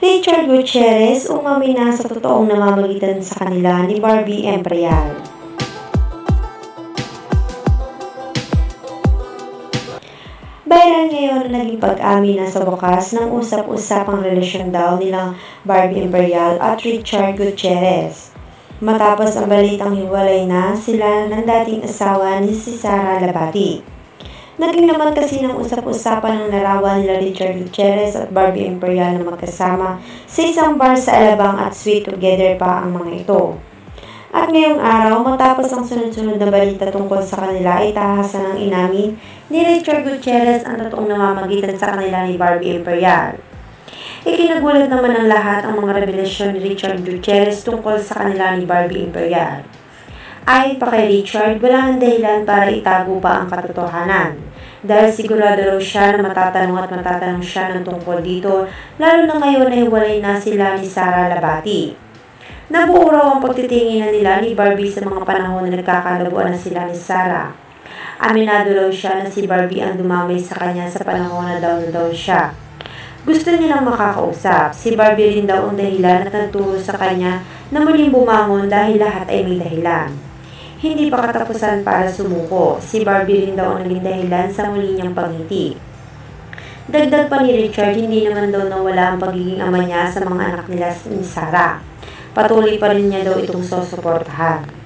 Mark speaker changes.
Speaker 1: Richard Gutierrez umamin na sa totoong namamagitan sa kanila ni Barbie Imperial. Viral ngayon na naging pag-amin na sa wakas ng usap-usapang relasyon daw nilang Barbie Imperial at Richard Gutierrez. Matapos ang balitang hiwalay na sila ng dating asawa ni si Sara Labati. Naging naman kasi ng usap-usapan ng larawan nila Richard Gutierrez at Barbie Imperial na magkasama sa isang bar sa Alabang at sweet together pa ang mga ito. At ngayong araw, matapos ang sunod-sunod na balita tungkol sa kanila, ay tahasan ng inamin ni Richard Gutierrez ang totoong namamagitan sa kanila ni Barbie Imperial. Ikinagulat naman ng lahat ang mga revelasyon ni Richard Gutierrez tungkol sa kanila ni Barbie Imperial. Ayon pa kay Richard, walang dahilan para itago pa ang katotohanan. Dahil sigurado raw siya na matatanong siya ng tungkol dito, lalo na ngayon ay walay na sila ni Sara Labati. Nabuo raw ang pagtitinginan nila ni Barbie sa mga panahon na nagkakalabuan na sila ni Sara. Aminado raw siya na si Barbie ang dumamay sa kanya sa panahon na daw siya. Gusto niya nang makakausap. Si Barbie rin daw ang dahilan at nagturo sa kanya na muling bumangon dahil lahat ay may dahilan. Hindi pa katapusan para sumuko. Si Barbie rin daw ang naging dahilan sa muli niyang pangiti. Dagdag pa ni Richard, hindi naman daw nawala ang pagiging ama niya sa mga anak nila ni Sara. Patuloy pa rin niya daw itong susuportahan.